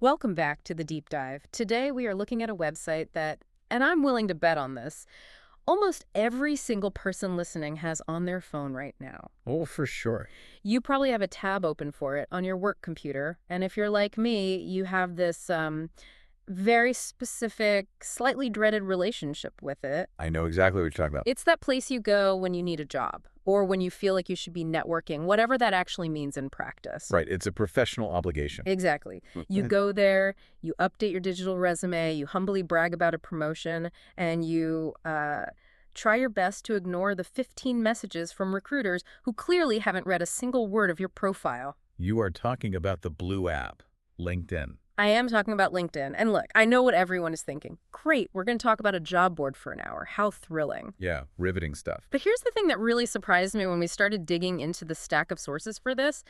Welcome back to the deep dive. Today we are looking at a website that, and I'm willing to bet on this, almost every single person listening has on their phone right now. Oh, for sure. You probably have a tab open for it on your work computer, and if you're like me, you have this very specific, slightly dreaded relationship with it. I know exactly what you're talking about. It's that place you go when you need a job, or when you feel like you should be networking, whatever that actually means in practice. Right. It's a professional obligation. Exactly. You go there, you update your digital resume, you humbly brag about a promotion, and you try your best to ignore the 15 messages from recruiters who clearly haven't read a single word of your profile. You are talking about the blue app, LinkedIn. I am talking about LinkedIn. And look, I know what everyone is thinking. Great, we're going to talk about a job board for an hour. How thrilling. Yeah, riveting stuff. But here's the thing that really surprised me when we started digging into the stack of sources for this.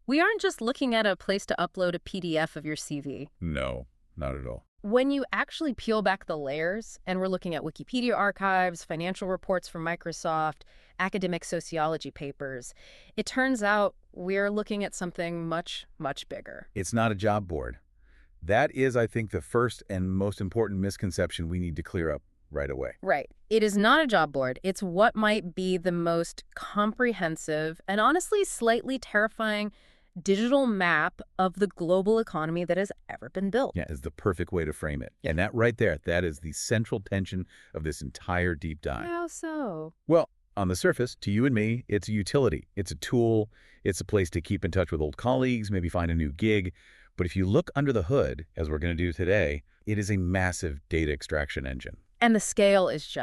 We aren't just looking at a place to upload a PDF of your CV. No, not at all. When you actually peel back the layers, and we're looking at Wikipedia archives, financial reports from Microsoft, academic sociology papers, it turns out we're looking at something much, much bigger. It's not a job board. That is, I think, the first and most important misconception we need to clear up right away. Right. It is not a job board. It's what might be the most comprehensive and honestly slightly terrifying digital map of the global economy that has ever been built. Yeah, is the perfect way to frame it. And that right there, that is the central tension of this entire deep dive. How so? Well, on the surface, to you and me, it's a utility. It's a tool. It's a place to keep in touch with old colleagues, maybe find a new gig. But if you look under the hood, as we're going to do today, it is a massive data extraction engine. And the scale is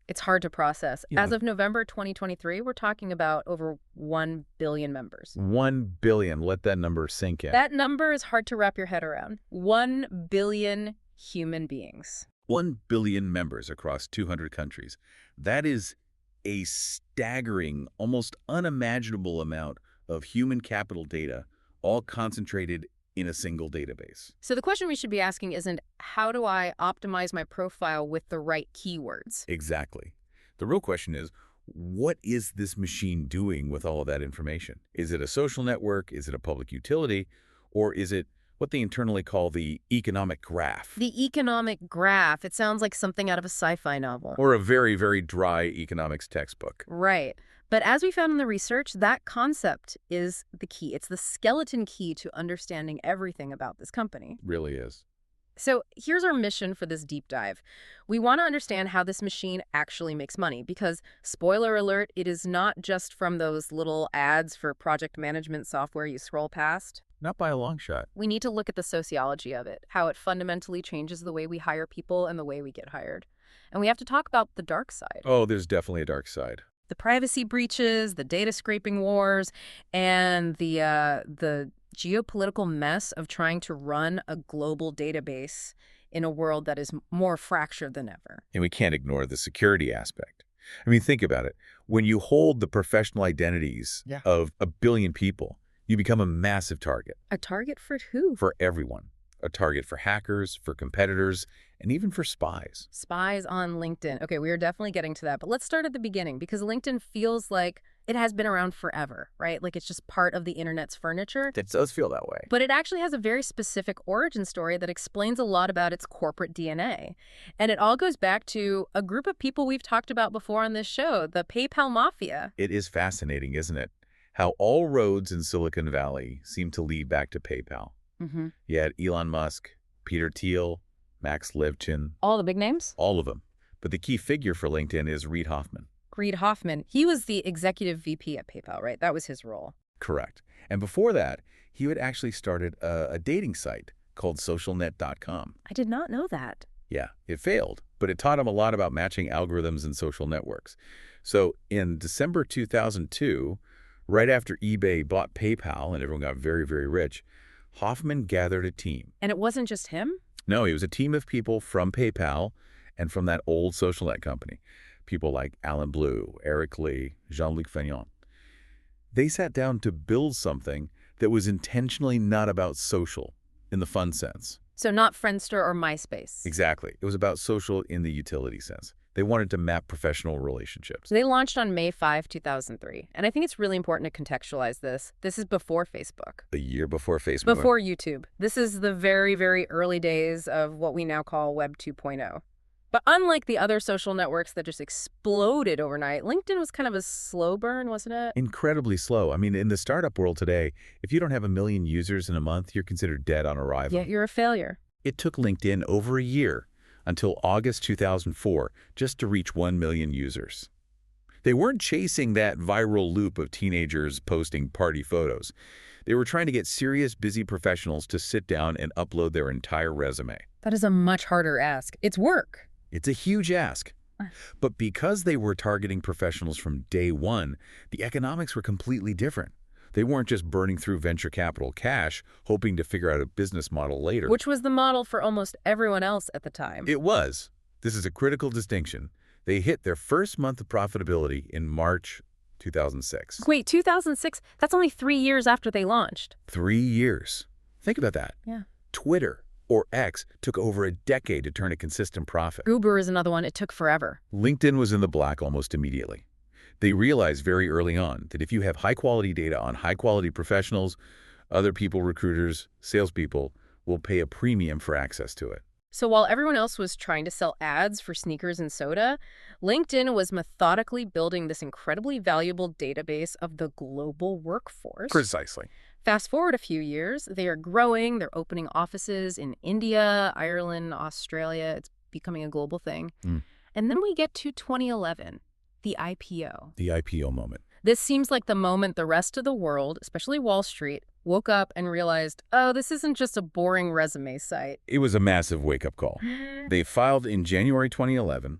it's hard to process. Yeah. As of November 2023, we're talking about over 1 billion members. 1 billion. Let that number sink in. That number is hard to wrap your head around. 1 billion human beings. 1 billion members across 200 countries. That is a staggering, almost unimaginable amount of human capital data, all concentrated in a single database. So the question we should be asking isn't, how do I optimize my profile with the right keywords? Exactly. The real question is, what is this machine doing with all of that information? Is it a social network? Is it a public utility? Or is it what they internally call the economic graph? The economic graph. It sounds like something out of a sci-fi novel. Or a very, very dry economics textbook. Right. But as we found in the research, that concept is the key. It's the skeleton key to understanding everything about this company. Really is. So here's our mission for this deep dive. We want to understand how this machine actually makes money because, spoiler alert, it is not just from those little ads for project management software you scroll past. Not by a long shot. We need to look at the sociology of it, how it fundamentally changes the way we hire people and the way we get hired. And we have to talk about the dark side. Oh, there's definitely a dark side. The privacy breaches, the data scraping wars, and the geopolitical mess of trying to run a global database in a world that is more fractured than ever. And we can't ignore the security aspect. I mean, think about it. When you hold the professional identities of a billion people, you become a massive target. A target for who? For everyone. A target for hackers, for competitors, and even for spies. Spies on LinkedIn. Okay, we are definitely getting to that. But let's start at the beginning because LinkedIn feels like it has been around forever, right? Like it's just part of the internet's furniture. That does feel that way. But it actually has a very specific origin story that explains a lot about its corporate DNA. And it all goes back to a group of people we've talked about before on this show, the PayPal Mafia. It is fascinating, isn't it? How all roads in Silicon Valley seem to lead back to PayPal. You had Elon Musk, Peter Thiel, Max Levchin. All the big names? All of them. But the key figure for LinkedIn is Reid Hoffman. Reid Hoffman. He was the executive VP at PayPal, right? That was his role. Correct. And before that, he had actually started a dating site called socialnet.com. I did not know that. Yeah, it failed, but it taught him a lot about matching algorithms and social networks. So in December 2002, right after eBay bought PayPal and everyone got very, very rich, Hoffman gathered a team. And it wasn't just him? No, it was a team of people from PayPal and from that old social net company. People like Alan Blue, Eric Lee, Jean-Luc Fagnon. They sat down to build something that was intentionally not about social in the fun sense. So not Friendster or MySpace. Exactly. It was about social in the utility sense. They wanted to map professional relationships. So they launched on May 5, 2003. And I think it's really important to contextualize this. This is before Facebook. A year before Facebook. Before YouTube. This is the very, very early days of what we now call Web 2.0. But unlike the other social networks that just exploded overnight, LinkedIn was kind of a slow burn, wasn't it? Incredibly slow. I mean, in the startup world today, if you don't have 1 million users in a month, you're considered dead on arrival. Yet you're a failure. It took LinkedIn over a year, until August 2004, just to reach 1 million users. They weren't chasing that viral loop of teenagers posting party photos. They were trying to get serious, busy professionals to sit down and upload their entire resume. That is a much harder ask. It's work. It's a huge ask. But because they were targeting professionals from day one, the economics were completely different. They weren't just burning through venture capital cash, hoping to figure out a business model later. Which was the model for almost everyone else at the time. It was. This is a critical distinction. They hit their first month of profitability in March 2006. Wait, 2006? That's only 3 years after they launched. 3 years. Think about that. Yeah. Twitter, or X, took over a decade to turn a consistent profit. Uber is another one. It took forever. LinkedIn was in the black almost immediately. They realized very early on that if you have high-quality data on high-quality professionals, other people, recruiters, salespeople, will pay a premium for access to it. So while everyone else was trying to sell ads for sneakers and soda, LinkedIn was methodically building this incredibly valuable database of the global workforce. Precisely. Fast forward a few years, they are growing. They're opening offices in India, Ireland, Australia. It's becoming a global thing. And then we get to 2011, the IPO. The IPO moment. This seems like the moment the rest of the world, especially Wall Street, woke up and realized, oh, this isn't just a boring resume site. It was a massive wake-up call. They filed in January 2011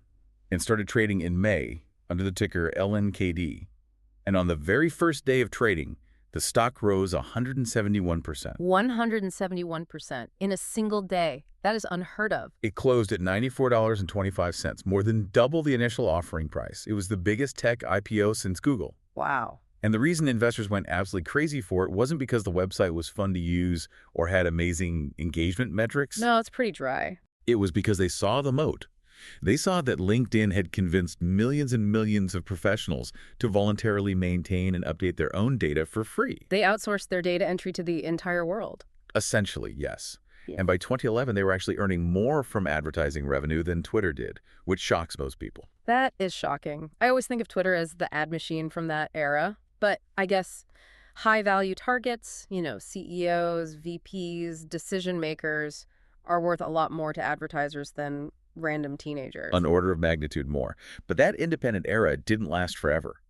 and started trading in May under the ticker LNKD. And on the very first day of trading, the stock rose 171%. 171% in a single day. That is unheard of. It closed at $94.25, more than double the initial offering price. It was the biggest tech IPO since Google. Wow. And the reason investors went absolutely crazy for it wasn't because the website was fun to use or had amazing engagement metrics. No, it's pretty dry. It was because they saw the moat. They saw that LinkedIn had convinced millions and millions of professionals to voluntarily maintain and update their own data for free. They outsourced their data entry to the entire world. Essentially, yes. Yeah. And by 2011, they were actually earning more from advertising revenue than Twitter did, which shocks most people. That is shocking. I always think of Twitter as the ad machine from that era. But I guess high-value targets, CEOs, VPs, decision makers are worth a lot more to advertisers than random teenagers. An order of magnitude more. But that independent era didn't last forever.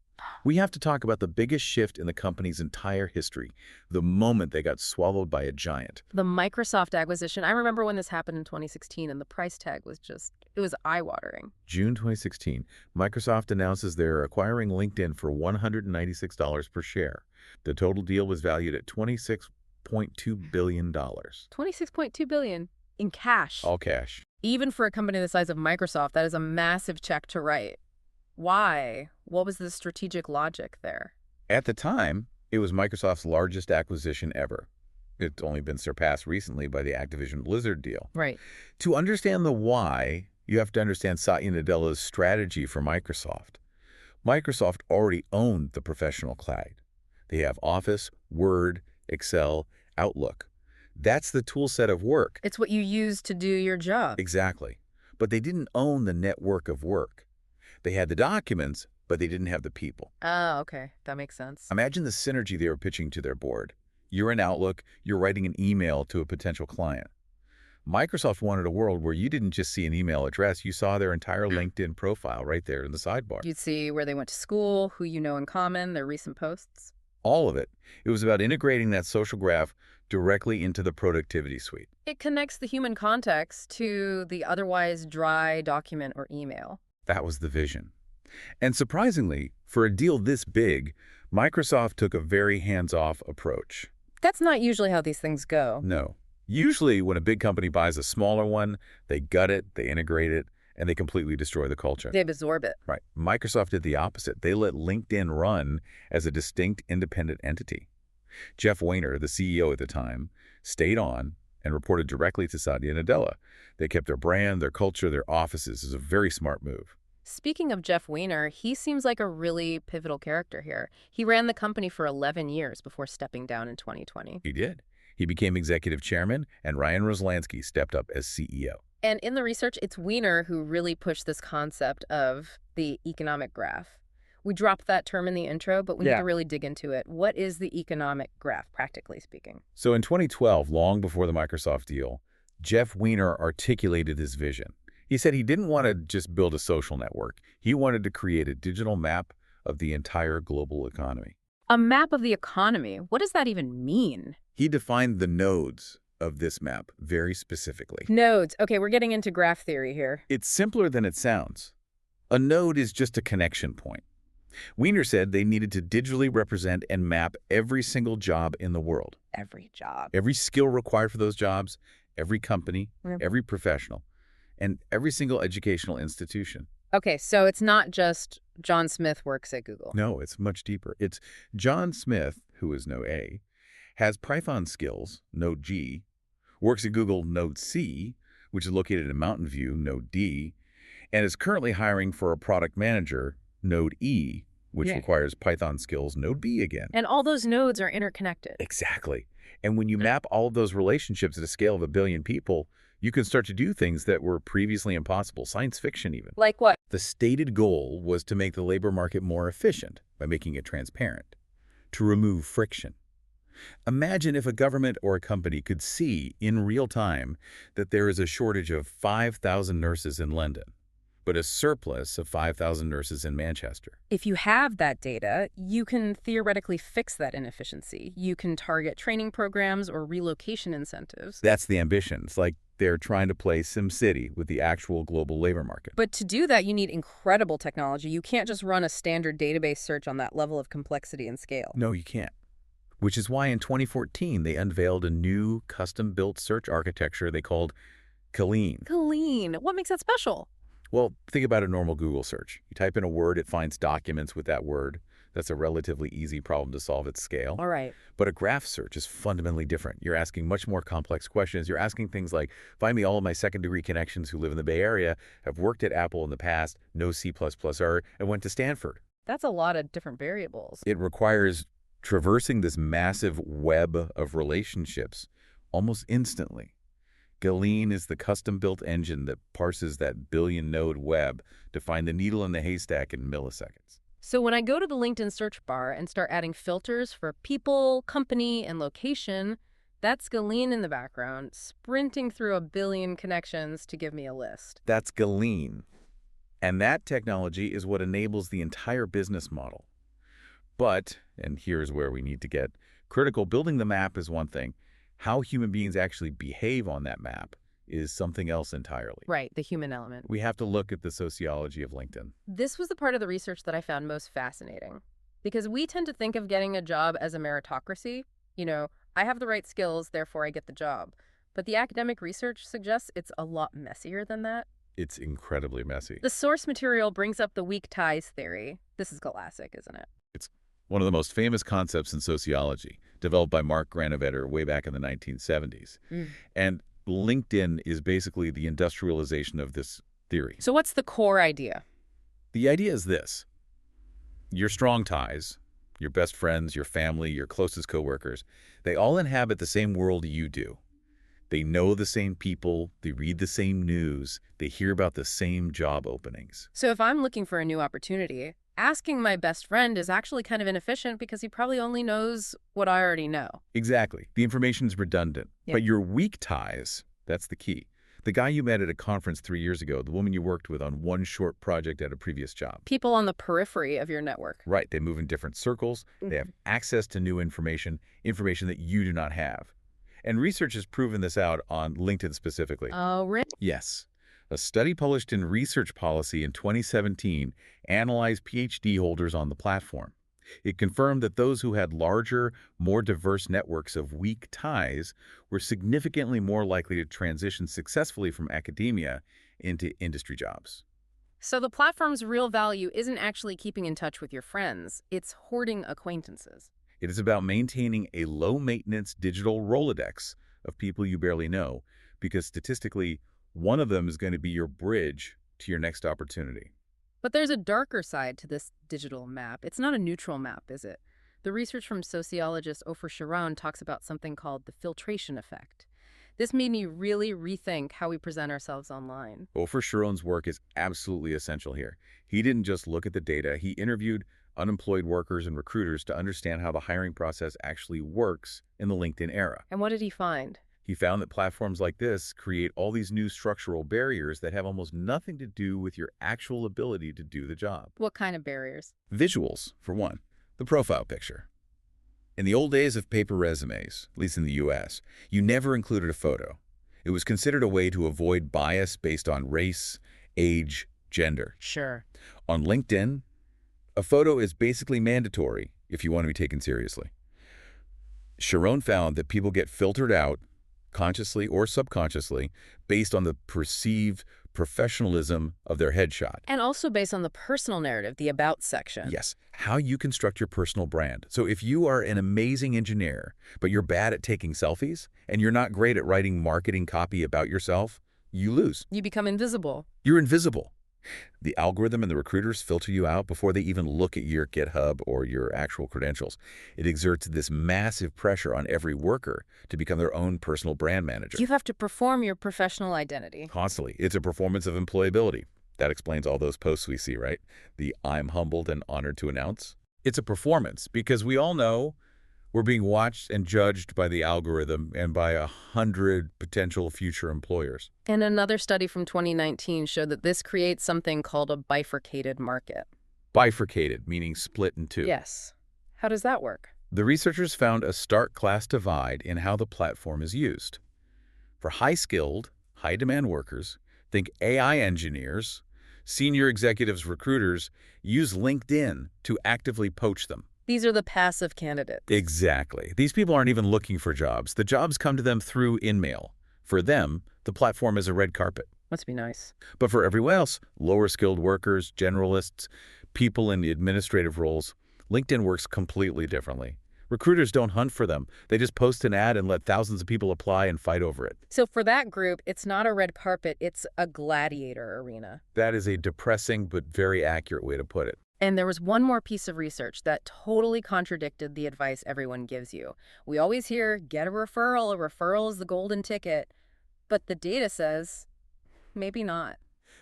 We have to talk about the biggest shift in the company's entire history, the moment they got swallowed by a giant. The Microsoft acquisition. I remember when this happened in 2016, and the price tag was it was eye-watering. June 2016, Microsoft announces they're acquiring LinkedIn for $196 per share. The total deal was valued at $26.2 billion. $26.2 billion in cash. All cash. Even for a company the size of Microsoft, that is a massive check to write. Why? What was the strategic logic there? At the time, it was Microsoft's largest acquisition ever. It's only been surpassed recently by the Activision Blizzard deal. Right. To understand the why, you have to understand Satya Nadella's strategy for Microsoft. Microsoft already owned the professional cloud. They have Office, Word, Excel, Outlook. That's the tool set of work. It's what you use to do your job. Exactly. But they didn't own the network of work. They had the documents, but they didn't have the people. Oh, okay. That makes sense. Imagine the synergy they were pitching to their board. You're in Outlook, you're writing an email to a potential client. Microsoft wanted a world where you didn't just see an email address, you saw their entire LinkedIn profile right there in the sidebar. You'd see where they went to school, who you know in common, their recent posts. All of it. It was about integrating that social graph directly into the productivity suite. It connects the human context to the otherwise dry document or email. That was the vision. And surprisingly, for a deal this big, Microsoft took a very hands-off approach. That's not usually how these things go. No. Usually, when a big company buys a smaller one, they gut it, they integrate it, and they completely destroy the culture. They absorb it. Right. Microsoft did the opposite. They let LinkedIn run as a distinct, independent entity. Jeff Weiner, the CEO at the time, stayed on and reported directly to Satya Nadella. They kept their brand, their culture, their offices. It was a very smart move. Speaking of Jeff Weiner, he seems like a really pivotal character here. He ran the company for 11 years before stepping down in 2020. He did. He became executive chairman, and Ryan Roslansky stepped up as CEO. And in the research, it's Weiner who really pushed this concept of the economic graph. We dropped that term in the intro, but we need to really dig into it. What is the economic graph, practically speaking? So in 2012, long before the Microsoft deal, Jeff Weiner articulated his vision. He said he didn't want to just build a social network. He wanted to create a digital map of the entire global economy. A map of the economy. What does that even mean? He defined the nodes of this map very specifically. Nodes. Okay, we're getting into graph theory here. It's simpler than it sounds. A node is just a connection point. Weiner said they needed to digitally represent and map every single job in the world. Every job. Every skill required for those jobs, every company, every professional, and every single educational institution. Okay, so it's not just John Smith works at Google. No, it's much deeper. It's John Smith, who is Node A, has Python skills, Node G, works at Google, Node C, which is located in Mountain View, Node D, and is currently hiring for a product manager, Node E, which requires Python skills, Node B again. And all those nodes are interconnected. Exactly. And when you map all of those relationships at a scale of 1 billion people, you can start to do things that were previously impossible, science fiction even. Like what? The stated goal was to make the labor market more efficient by making it transparent, to remove friction. Imagine if a government or a company could see in real time that there is a shortage of 5,000 nurses in London, but a surplus of 5,000 nurses in Manchester. If you have that data, you can theoretically fix that inefficiency. You can target training programs or relocation incentives. That's the ambition. It's like they're trying to play SimCity with the actual global labor market. But to do that, you need incredible technology. You can't just run a standard database search on that level of complexity and scale. No, you can't. Which is why in 2014, they unveiled a new custom-built search architecture they called Glean. Glean. What makes that special? Well, think about a normal Google search. You type in a word, it finds documents with that word. That's a relatively easy problem to solve at scale. All right. But a graph search is fundamentally different. You're asking much more complex questions. You're asking things like, find me all of my second-degree connections who live in the Bay Area, have worked at Apple in the past, know C++R, and went to Stanford. That's a lot of different variables. It requires traversing this massive web of relationships almost instantly. Glean is the custom-built engine that parses that billion-node web to find the needle in the haystack in milliseconds. So when I go to the LinkedIn search bar and start adding filters for people, company, and location, that's Glean in the background, sprinting through 1 billion connections to give me a list. That's Glean. And that technology is what enables the entire business model. But, and here's where we need to get critical, building the map is one thing. How human beings actually behave on that map is something else entirely. Right, the human element. We have to look at the sociology of LinkedIn. This was the part of the research that I found most fascinating. Because we tend to think of getting a job as a meritocracy. You know, I have the right skills, therefore I get the job. But the academic research suggests it's a lot messier than that. It's incredibly messy. The source material brings up the weak ties theory. This is classic, isn't it? It's one of the most famous concepts in sociology, developed by Mark Granovetter way back in the 1970s. And LinkedIn is basically the industrialization of this theory. So what's the core idea? The idea is this. Your strong ties, your best friends, your family, your closest coworkers, they all inhabit the same world you do. They know the same people, they read the same news, they hear about the same job openings. So if I'm looking for a new opportunity, asking my best friend is actually kind of inefficient because he probably only knows what I already know. Exactly. The information is redundant. But your weak ties, that's the key. The guy you met at a conference 3 years ago, the woman you worked with on one short project at a previous job. People on the periphery of your network. Right. They move in different circles. They have access to new information that you do not have. And research has proven this out on LinkedIn specifically. Oh, really? Yes. A study published in Research Policy in 2017 analyzed PhD holders on the platform. It confirmed that those who had larger, more diverse networks of weak ties were significantly more likely to transition successfully from academia into industry jobs. So the platform's real value isn't actually keeping in touch with your friends. It's hoarding acquaintances. It is about maintaining a low-maintenance digital Rolodex of people you barely know, because statistically, one of them is going to be your bridge to your next opportunity. But there's a darker side to this digital map. It's not a neutral map, is it? The research from sociologist Ofer Sharon talks about something called the filtration effect. This made me really rethink how we present ourselves online. Ofer Sharon's work is absolutely essential here. He didn't just look at the data, he interviewed unemployed workers and recruiters to understand how the hiring process actually works in the LinkedIn era. And what did he find? He found that platforms like this create all these new structural barriers that have almost nothing to do with your actual ability to do the job. What kind of barriers? Visuals, for one. The profile picture. In the old days of paper resumes, at least in the US, you never included a photo. It was considered a way to avoid bias based on race, age, gender. Sure. On LinkedIn, a photo is basically mandatory if you want to be taken seriously. Sharon found that people get filtered out, consciously or subconsciously, based on the perceived professionalism of their headshot. And also based on the personal narrative, the about section. Yes, how you construct your personal brand. So if you are an amazing engineer, but you're bad at taking selfies, and you're not great at writing marketing copy about yourself, you lose. You become invisible. You're invisible. The algorithm and the recruiters filter you out before they even look at your GitHub or your actual credentials. It exerts this massive pressure on every worker to become their own personal brand manager. You have to perform your professional identity. Constantly. It's a performance of employability. That explains all those posts we see, right? The "I'm humbled and honored to announce." It's a performance because we all know we're being watched and judged by the algorithm and by 100 potential future employers. And another study from 2019 showed that this creates something called a bifurcated market. Bifurcated, meaning split in two. Yes. How does that work? The researchers found a stark class divide in how the platform is used. For high-skilled, high-demand workers, think AI engineers, senior executives, recruiters, use LinkedIn to actively poach them. These are the passive candidates. Exactly. These people aren't even looking for jobs. The jobs come to them through InMail. For them, the platform is a red carpet. Must be nice. But for everyone else, lower-skilled workers, generalists, people in administrative roles, LinkedIn works completely differently. Recruiters don't hunt for them. They just post an ad and let thousands of people apply and fight over it. So for that group, it's not a red carpet, it's a gladiator arena. That is a depressing but very accurate way to put it. And there was one more piece of research that totally contradicted the advice everyone gives you. We always hear, get a referral is the golden ticket. But the data says, maybe not.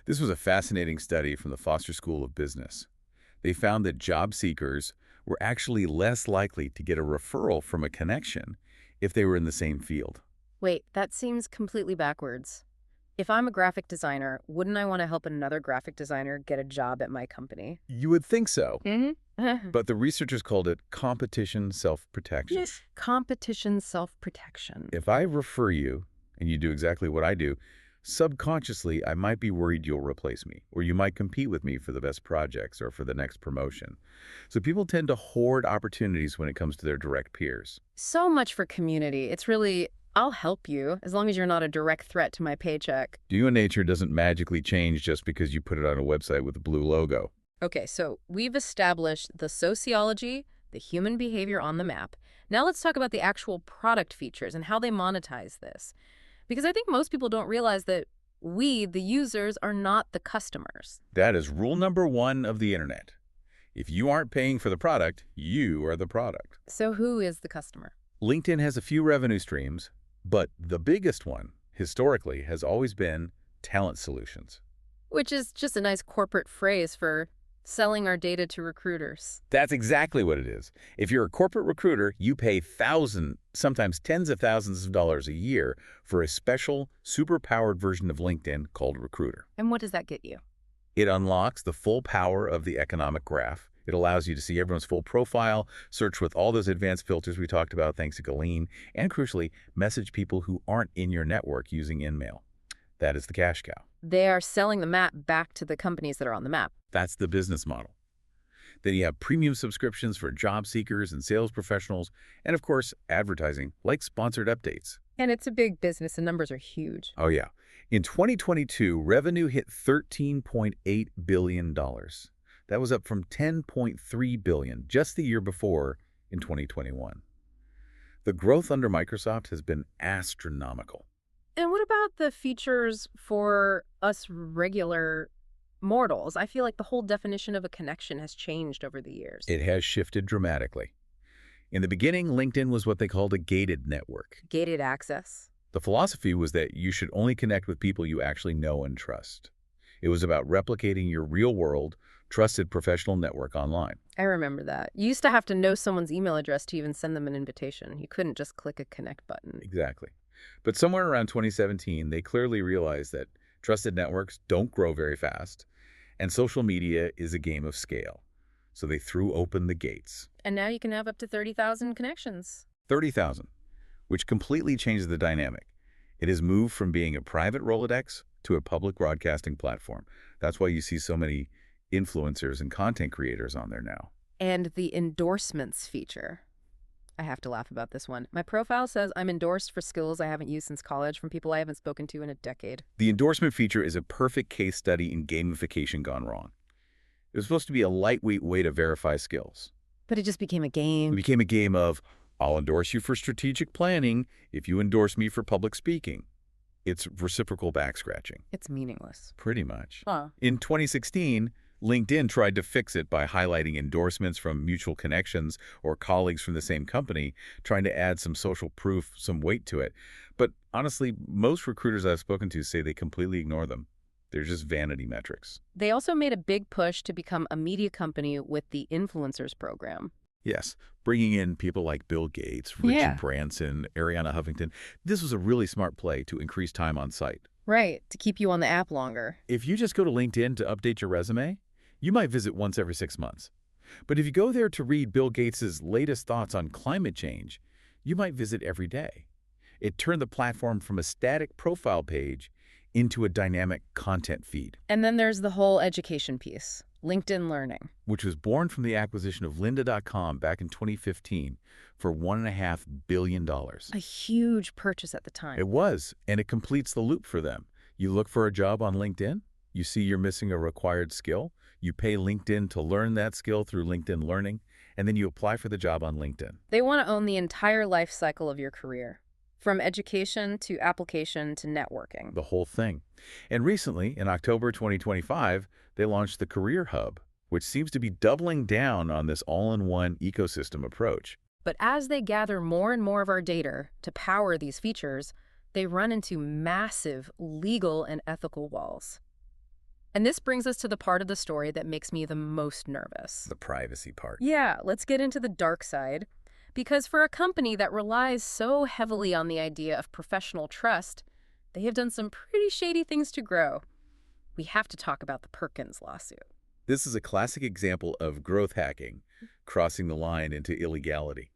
This was a fascinating study from the Foster School of Business. They found that job seekers were actually less likely to get a referral from a connection if they were in the same field. Wait, that seems completely backwards. If I'm a graphic designer, wouldn't I want to help another graphic designer get a job at my company? You would think so. Mm-hmm. But the researchers called it competition self-protection. Yes. Competition self-protection. If I refer you and you do exactly what I do, subconsciously I might be worried you'll replace me, or you might compete with me for the best projects or for the next promotion. So people tend to hoard opportunities when it comes to their direct peers. So much for community. It's really, I'll help you as long as you're not a direct threat to my paycheck. Human nature doesn't magically change just because you put it on a website with a blue logo. Okay, so we've established the sociology, the human behavior on the map. Now let's talk about the actual product features and how they monetize this. Because I think most people don't realize that we, the users, are not the customers. That is rule number 1 of the internet. If you aren't paying for the product, you are the product. So who is the customer? LinkedIn has a few revenue streams, but the biggest one, historically, has always been talent solutions. Which is just a nice corporate phrase for selling our data to recruiters. That's exactly what it is. If you're a corporate recruiter, you pay thousands, sometimes tens of thousands of dollars a year for a special, super-powered version of LinkedIn called Recruiter. And what does that get you? It unlocks the full power of the economic graph. It allows you to see everyone's full profile, search with all those advanced filters we talked about thanks to Galen, and crucially, message people who aren't in your network using InMail. That is the cash cow. They are selling the map back to the companies that are on the map. That's the business model. Then you have premium subscriptions for job seekers and sales professionals, and of course, advertising, like sponsored updates. And it's a big business. The numbers are huge. Oh yeah. In 2022, revenue hit $13.8 billion. That was up from $10.3 billion just the year before in 2021. The growth under Microsoft has been astronomical. And what about the features for us regular mortals. I feel like the whole definition of a connection has changed over the years. It has shifted dramatically. In the beginning, LinkedIn was what they called a gated network. Gated access. The philosophy was that you should only connect with people you actually know and trust. It was about replicating your real-world, trusted professional network online. I remember that. You used to have to know someone's email address to even send them an invitation. You couldn't just click a connect button. Exactly. But somewhere around 2017, they clearly realized that trusted networks don't grow very fast, and social media is a game of scale. So they threw open the gates. And now you can have up to 30,000 connections. 30,000, which completely changes the dynamic. It has moved from being a private Rolodex to a public broadcasting platform. That's why you see so many influencers and content creators on there now. And the endorsements feature. I have to laugh about this one. My profile says I'm endorsed for skills I haven't used since college from people I haven't spoken to in a decade. The endorsement feature is a perfect case study in gamification gone wrong. It was supposed to be a lightweight way to verify skills. But it just became a It game. became a game of, I'll endorse you for strategic planning if you endorse me for public speaking. It's reciprocal backscratching, It's meaningless. pretty much. Huh. In 2016, LinkedIn tried to fix it by highlighting endorsements from mutual connections or colleagues from the same company, trying to add some social proof, some weight to it. But honestly, most recruiters I've spoken to say they completely ignore them. They're just vanity metrics. They also made a big push to become a media company with the influencers program. Yes, bringing in people like Bill Gates, Richard Yeah. Branson, Ariana Huffington. This was a really smart play to increase time on site. Right, to keep you on the app longer. If you just go to LinkedIn to update your resume, you might visit once every 6 months. But if you go there to read Bill Gates' latest thoughts on climate change, you might visit every day. It turned the platform from a static profile page into a dynamic content feed, And then there's the whole education piece, LinkedIn Learning. which was born from the acquisition of lynda.com back in 2015 for $1.5 billion. A huge purchase at the time. It was, and it completes the loop for them. You look for a job on LinkedIn, you see you're missing a required skill, you pay LinkedIn to learn that skill through LinkedIn Learning, and then you apply for the job on LinkedIn. They want to own the entire life cycle of your career, from education to application to networking. The whole thing. And recently, in October 2025, they launched the Career Hub, which seems to be doubling down on this all-in-one ecosystem approach. But as they gather more and more of our data to power these features, they run into massive legal and ethical walls. And this brings us to the part of the story that makes me the most nervous. The privacy part. Yeah, let's get into the dark side. Because for a company that relies so heavily on the idea of professional trust, they have done some pretty shady things to grow. We have to talk about the Perkins lawsuit. This is a classic example of growth hacking, crossing the line into illegality.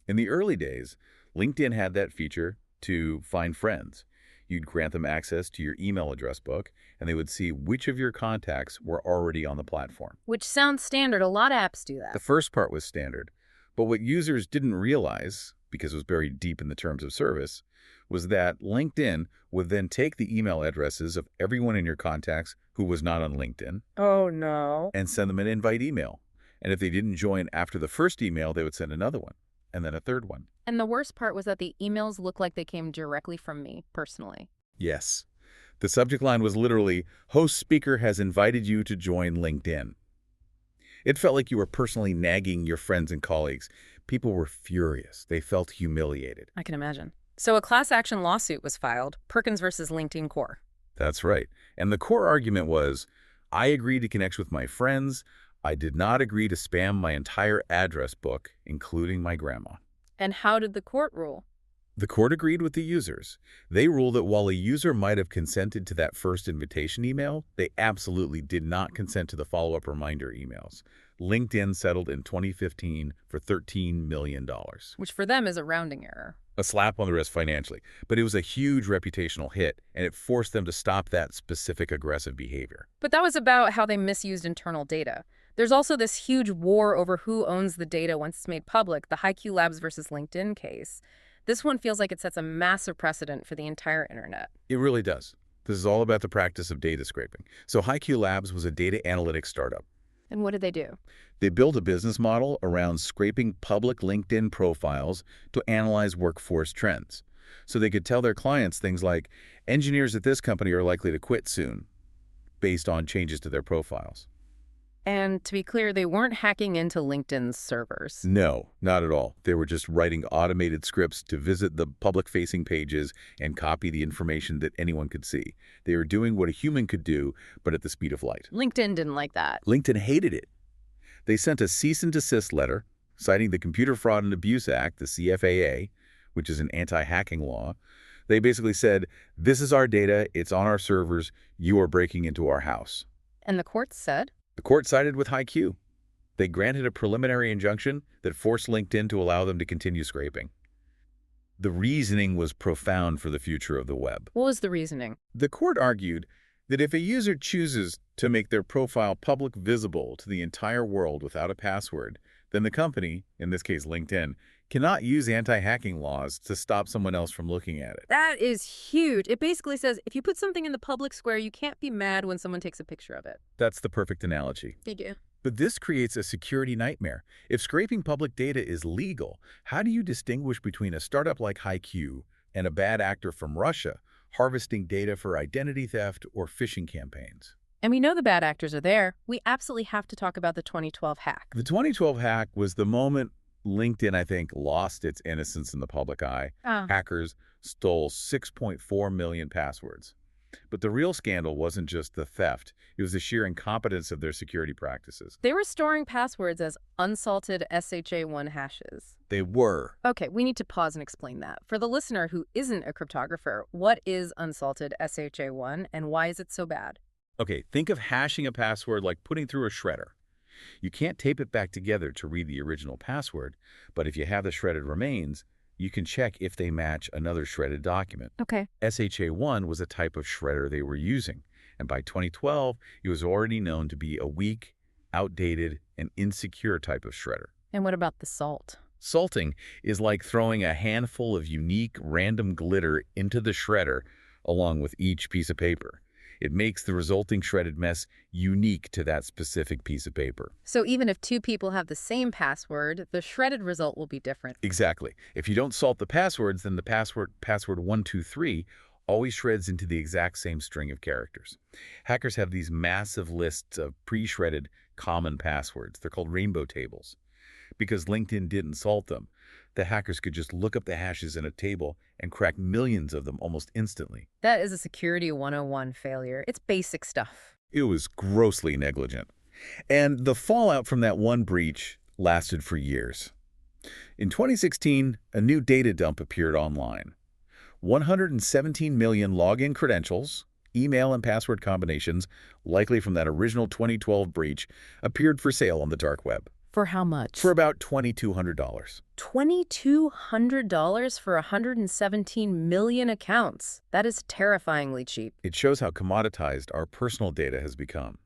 In the early days, LinkedIn had that feature to find friends. You'd grant them access to your email address book, and they would see which of your contacts were already on the platform. Which sounds standard. A lot of apps do that. The first part was standard, but what users didn't realize, because it was buried deep in the terms of service, was that LinkedIn would then take the email addresses of everyone in your contacts who was not on LinkedIn Oh, no. and send them an invite email. And if they didn't join after the first email, they would send another one, and then a third one. And the worst part was that the emails looked like they came directly from me, personally. Yes. The subject line was literally, host speaker has invited you to join LinkedIn. It felt like you were personally nagging your friends and colleagues. People were furious. They felt humiliated. I can imagine. So a class action lawsuit was filed, Perkins versus LinkedIn Core. That's right. And the core argument was, I agreed to connect with my friends. I did not agree to spam my entire address book, including my grandma. And how did the court rule? The court agreed with the users. They ruled that while a user might have consented to that first invitation email, they absolutely did not consent to the follow-up reminder emails. LinkedIn settled in 2015 for $13 million. Which for them is a rounding error. A slap on the wrist financially, but it was a huge reputational hit, and it forced them to stop that specific aggressive behavior. But that was about how they misused internal data. There's also this huge war over who owns the data once it's made public, the HiQ Labs versus LinkedIn case. This one feels like it sets a massive precedent for the entire internet. It really does. This is all about the practice of data scraping. So HiQ Labs was a data analytics startup. And what did they do? They built a business model around scraping public LinkedIn profiles to analyze workforce trends. So they could tell their clients things like, engineers at this company are likely to quit soon. based on changes to their profiles. And to be clear, they weren't hacking into LinkedIn's servers. No, not at all. They were just writing automated scripts to visit the public-facing pages and copy the information that anyone could see. They were doing what a human could do, but at the speed of light. LinkedIn didn't like that. LinkedIn hated it. They sent a cease and desist letter citing the Computer Fraud and Abuse Act, the CFAA, which is an anti-hacking law. They basically said, this is our data, it's on our servers, you are breaking into our house. And the court said? The court sided with HiQ. They granted a preliminary injunction that forced LinkedIn to allow them to continue scraping. The reasoning was profound for the future of the web. What was the reasoning? The court argued that if a user chooses to make their profile public visible to the entire world without a password, then the company, in this case LinkedIn, cannot use anti-hacking laws to stop someone else from looking at it. That is huge. It basically says if you put something in the public square, you can't be mad when someone takes a picture of it. That's the perfect analogy. Thank you. But this creates a security nightmare. If scraping public data is legal, how do you distinguish between a startup like HiQ and a bad actor from Russia harvesting data for identity theft or phishing campaigns? And we know the bad actors are there. We absolutely have to talk about the 2012 hack. The 2012 hack was the moment LinkedIn, I think, lost its innocence in the public eye. Hackers stole 6.4 million passwords. But the real scandal wasn't just the theft. It was the sheer incompetence of their security practices. They were storing passwords as unsalted SHA-1 hashes. They were. Okay, we need to pause and explain that. For the listener who isn't a cryptographer, what is unsalted SHA-1 and why is it so bad? Okay, think of hashing a password like putting through a shredder. You can't tape it back together to read the original password, but if you have the shredded remains, you can check if they match another shredded document. Okay. SHA-1 was a type of shredder they were using, and by 2012, it was already known to be a weak, outdated, and insecure type of shredder. And what about the salt? Salting is like throwing a handful of unique, random glitter into the shredder along with each piece of paper. It makes the resulting shredded mess unique to that specific piece of paper. So even if two people have the same password, the shredded result will be different. Exactly. If you don't salt the passwords, then the password 123 always shreds into the exact same string of characters. Hackers have these massive lists of pre-shredded common passwords. They're called rainbow tables. Because LinkedIn didn't salt them, the hackers could just look up the hashes in a table and crack millions of them almost instantly. That is a Security 101 failure. It's basic stuff. It was grossly negligent. And the fallout from that one breach lasted for years. In 2016, a new data dump appeared online. 117 million login credentials, email and password combinations, likely from that original 2012 breach, appeared for sale on the dark web. For how much? For about $2,200. $2,200 for 117 million accounts. That is terrifyingly cheap. It shows how commoditized our personal data has become.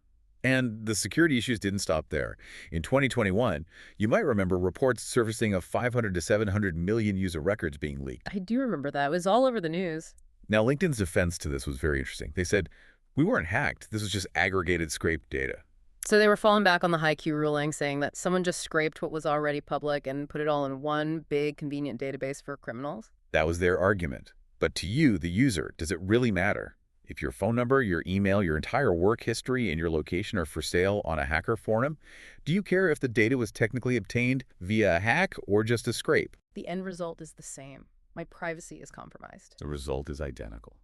And the security issues didn't stop there. In 2021, you might remember reports surfacing of 500 to 700 million user records being leaked. I do remember that. It was all over the news. Now, LinkedIn's defense to this was very interesting. They said, we weren't hacked. This was just aggregated scraped data. So they were falling back on the HiQ ruling, saying that someone just scraped what was already public and put it all in one big, convenient database for criminals? That was their argument. But to you, the user, does it really matter? If your phone number, your email, your entire work history, and your location are for sale on a hacker forum, do you care if the data was technically obtained via a hack or just a scrape? The end result is the same. My privacy is compromised. The result is identical.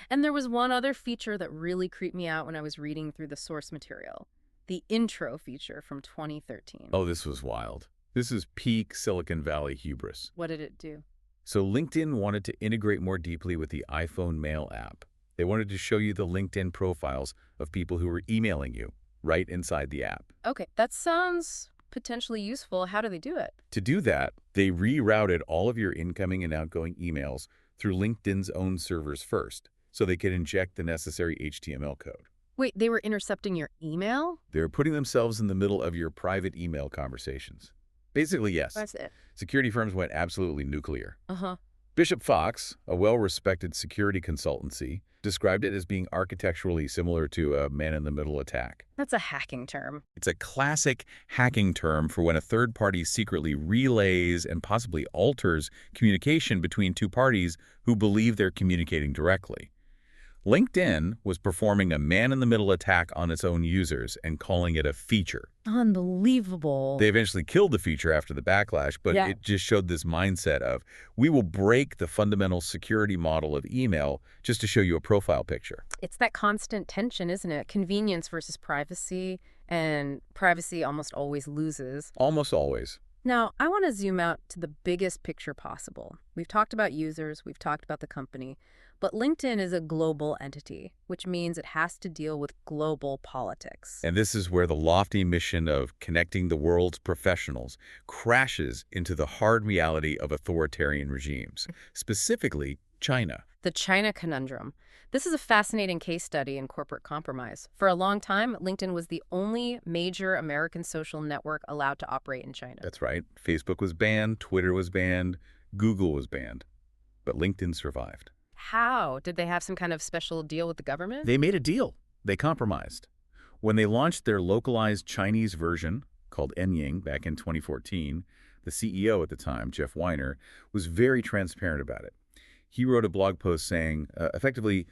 And there was one other feature that really creeped me out when I was reading through the source material. The intro feature from 2013. Oh, this was wild. This is peak Silicon Valley hubris. What did it do? So LinkedIn wanted to integrate more deeply with the iPhone Mail app. They wanted to show you the LinkedIn profiles of people who were emailing you right inside the app. Okay, that sounds potentially useful. How do they do it? To do that, they rerouted all of your incoming and outgoing emails through LinkedIn's own servers first, so they could inject the necessary HTML code. Wait, they were intercepting your email? They were putting themselves in the middle of your private email conversations. Basically, yes. That's it. Security firms went absolutely nuclear. Uh-huh. Bishop Fox, a well-respected security consultancy, described it as being architecturally similar to a man-in-the-middle attack. That's a hacking term. It's a classic hacking term for when a third party secretly relays and possibly alters communication between two parties who believe they're communicating directly. LinkedIn was performing a man-in-the-middle attack on its own users and calling it a feature. Unbelievable. They eventually killed the feature after the backlash, but Yeah. it just showed this mindset of, we will break the fundamental security model of email just to show you a profile picture. It's that constant tension, isn't it? Convenience versus privacy, and privacy almost always loses. Almost always. Now, I want to zoom out to the biggest picture possible. We've talked about users, we've talked about the company, but LinkedIn is a global entity, which means it has to deal with global politics. And this is where the lofty mission of connecting the world's professionals crashes into the hard reality of authoritarian regimes, specifically China. The China conundrum. This is a fascinating case study in corporate compromise. For a long time, LinkedIn was the only major American social network allowed to operate in China. That's right. Facebook was banned, Twitter was banned, Google was banned. But LinkedIn survived. How? Did they have some kind of special deal with the government? They made a deal. They compromised. When they launched their localized Chinese version, called Enying, back in 2014, the CEO at the time, Jeff Weiner, was very transparent about it. He wrote a blog post saying, effectively,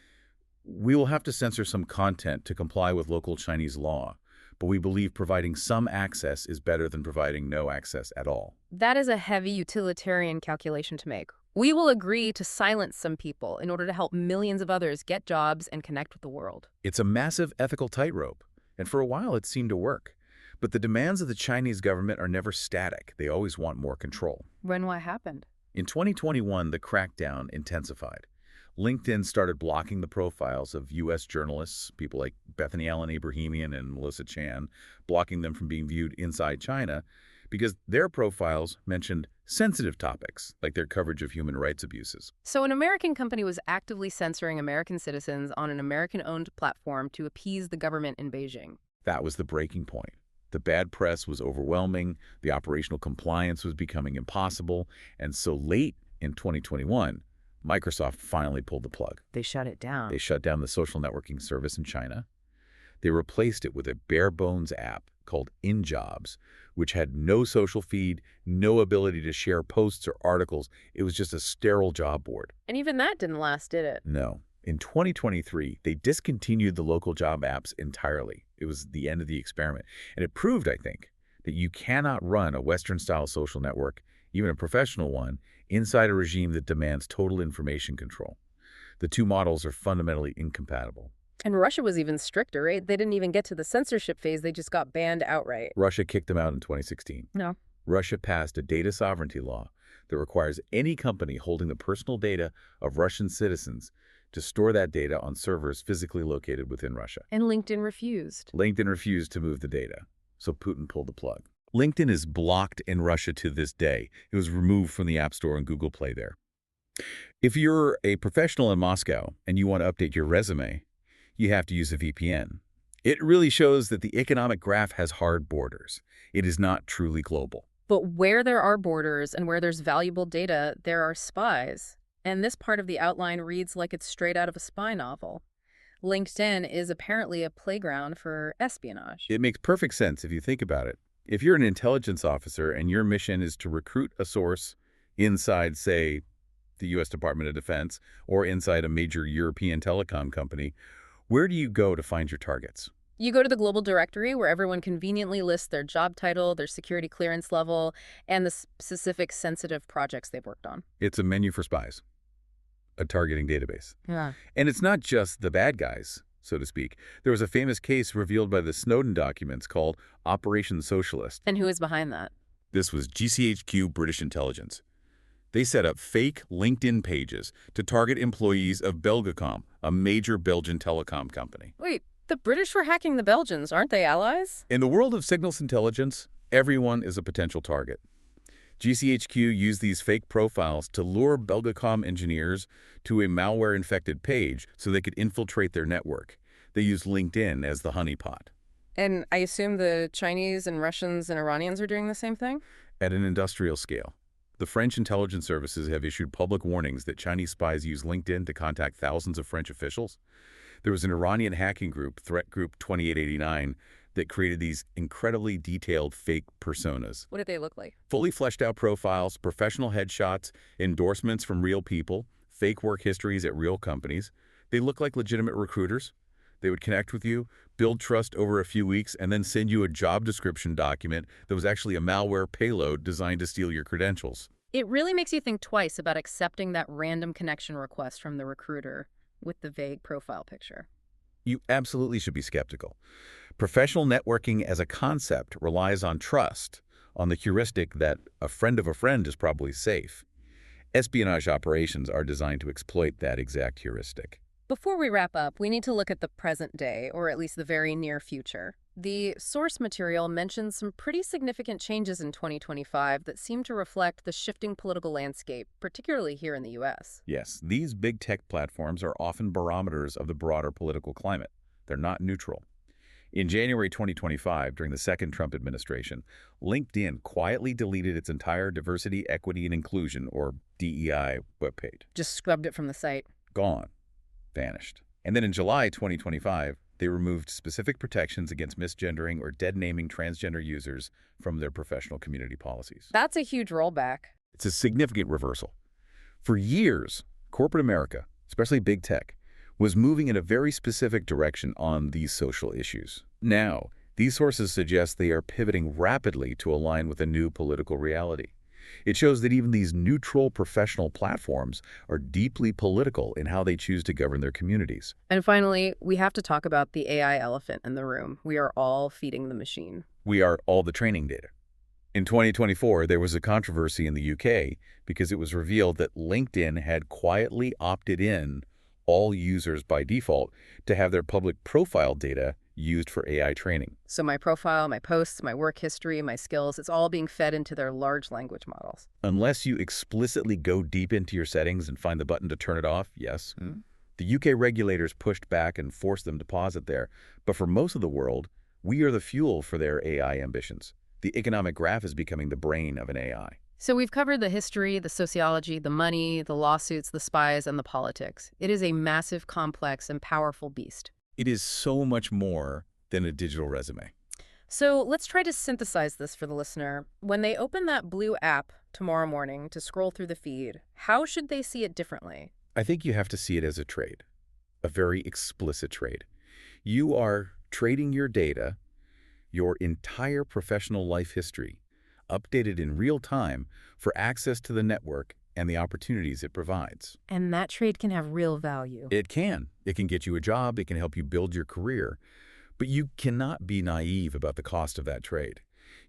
we will have to censor some content to comply with local Chinese law, but we believe providing some access is better than providing no access at all. That is a heavy utilitarian calculation to make. We will agree to silence some people in order to help millions of others get jobs and connect with the world. It's a massive ethical tightrope, and for a while it seemed to work. But the demands of the Chinese government are never static. They always want more control. When what happened? In 2021, the crackdown intensified. LinkedIn started blocking the profiles of U.S. journalists, people like Bethany Allen Abrahamian and Melissa Chan, blocking them from being viewed inside China because their profiles mentioned sensitive topics, like their coverage of human rights abuses. So an American company was actively censoring American citizens on an American-owned platform to appease the government in Beijing. That was the breaking point. The bad press was overwhelming, the operational compliance was becoming impossible, and so late in 2021, Microsoft finally pulled the plug. They shut it down. They shut down the social networking service in China. They replaced it with a bare-bones app called InJobs, which had no social feed, no ability to share posts or articles. It was just a sterile job board. And even that didn't last, did it? No. In 2023, they discontinued the local job apps entirely. It was the end of the experiment. And it proved, I think, that you cannot run a Western-style social network, even a professional one, inside a regime that demands total information control. The two models are fundamentally incompatible. And Russia was even stricter, right? They didn't even get to the censorship phase. They just got banned outright. Russia kicked them out in 2016. No. Russia passed a data sovereignty law that requires any company holding the personal data of Russian citizens to store that data on servers physically located within Russia. And LinkedIn refused. LinkedIn refused to move the data, so Putin pulled the plug. LinkedIn is blocked in Russia to this day. It was removed from the App Store and Google Play there. If you're a professional in Moscow and you want to update your resume, you have to use a VPN. It really shows that the economic graph has hard borders. It is not truly global. But where there are borders and where there's valuable data, there are spies. And this part of the outline reads like it's straight out of a spy novel. LinkedIn is apparently a playground for espionage. It makes perfect sense if you think about it. If you're an intelligence officer and your mission is to recruit a source inside, say, the U.S. Department of Defense or inside a major European telecom company, where do you go to find your targets? You go to the global directory where everyone conveniently lists their job title, their security clearance level, and the specific sensitive projects they've worked on. It's a menu for spies, a targeting database. Yeah. And it's not just the bad guys, so to speak. There was a famous case revealed by the Snowden documents called Operation Socialist. And who is behind that? This was GCHQ British intelligence. They set up fake LinkedIn pages to target employees of Belgacom, a major Belgian telecom company. Wait, the British were hacking the Belgians, aren't they allies? In the world of signals intelligence, everyone is a potential target. GCHQ used these fake profiles to lure Belgacom engineers to a malware-infected page so they could infiltrate their network. They used LinkedIn as the honeypot. And I assume the Chinese and Russians and Iranians are doing the same thing? At an industrial scale. The French intelligence services have issued public warnings that Chinese spies use LinkedIn to contact thousands of French officials. There was an Iranian hacking group, Threat Group 2889, that created these incredibly detailed fake personas. What did they look like? Fully fleshed out profiles, professional headshots, endorsements from real people, fake work histories at real companies. They look like legitimate recruiters. They would connect with you, build trust over a few weeks, and then send you a job description document that was actually a malware payload designed to steal your credentials. It really makes you think twice about accepting that random connection request from the recruiter with the vague profile picture. You absolutely should be skeptical. Professional networking as a concept relies on trust, on the heuristic that a friend of a friend is probably safe. Espionage operations are designed to exploit that exact heuristic. Before we wrap up, we need to look at the present day, or at least the very near future. The source material mentions some pretty significant changes in 2025 that seem to reflect the shifting political landscape, particularly here in the U.S. Yes, these big tech platforms are often barometers of the broader political climate. They're not neutral. In January 2025, during the second Trump administration, LinkedIn quietly deleted its entire Diversity, Equity, and Inclusion, or DEI, webpage. Just scrubbed it from the site. Gone. Vanished. And then in July 2025, they removed specific protections against misgendering or dead-naming transgender users from their professional community policies. That's a huge rollback. It's a significant reversal. For years, corporate America, especially big tech, was moving in a very specific direction on these social issues. Now, these sources suggest they are pivoting rapidly to align with a new political reality. It shows that even these neutral professional platforms are deeply political in how they choose to govern their communities. And finally, we have to talk about the AI elephant in the room. We are all feeding the machine. We are all the training data. In 2024, there was a controversy in the UK because it was revealed that LinkedIn had quietly opted in all users by default to have their public profile data used for AI training. So my profile, my posts, my work history, my skills, it's all being fed into their large language models. Unless you explicitly go deep into your settings and find the button to turn it off, yes. The UK regulators pushed back and forced them to pause it there. But for most of the world, we are the fuel for their AI ambitions. The economic graph is becoming the brain of an AI. So we've covered the history, the sociology, the money, the lawsuits, the spies, and the politics. It is a massive, complex, and powerful beast. It is so much more than a digital resume. So let's try to synthesize this for the listener. When they open that blue app tomorrow morning to scroll through the feed, how should they see it differently? I think you have to see it as a trade, a very explicit trade. You are trading your data, your entire professional life history, updated in real time for access to the network and the opportunities it provides. And that trade can have real value. It can. It can get you a job. It can help you build your career. But you cannot be naive about the cost of that trade.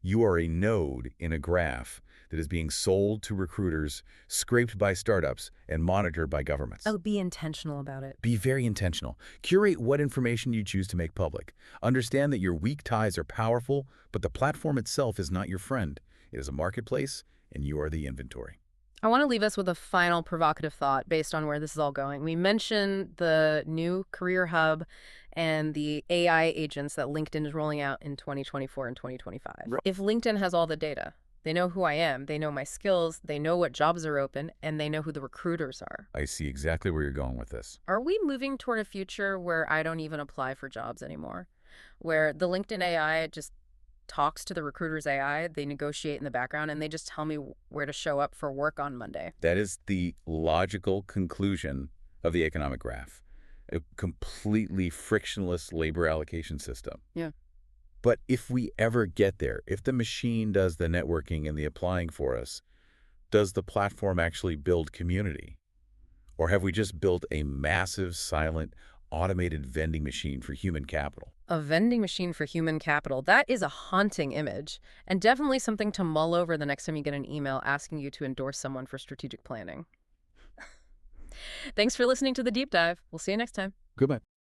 You are a node in a graph that is being sold to recruiters, scraped by startups, and monitored by governments. Oh, be intentional about it. Be very intentional. Curate what information you choose to make public. Understand that your weak ties are powerful, but the platform itself is not your friend. It is a marketplace, and you are the inventory. I want to leave us with a final provocative thought based on where this is all going. We mentioned the new Career Hub and the AI agents that LinkedIn is rolling out in 2024 and 2025. Right. If LinkedIn has all the data, they know who I am, they know my skills, they know what jobs are open, and they know who the recruiters are. I see exactly where you're going with this. Are we moving toward a future where I don't even apply for jobs anymore? Where the LinkedIn AI just talks to the recruiter's AI, they negotiate in the background, and they just tell me where to show up for work on Monday? That is the logical conclusion of the economic graph. A completely frictionless labor allocation system. Yeah. But if we ever get there, if the machine does the networking and the applying for us, does the platform actually build community? Or have we just built a massive, silent, automated vending machine for human capital? A vending machine for human capital. That is a haunting image, and definitely something to mull over the next time you get an email asking you to endorse someone for strategic planning. Thanks for listening to The Deep Dive. We'll see you next time. Goodbye.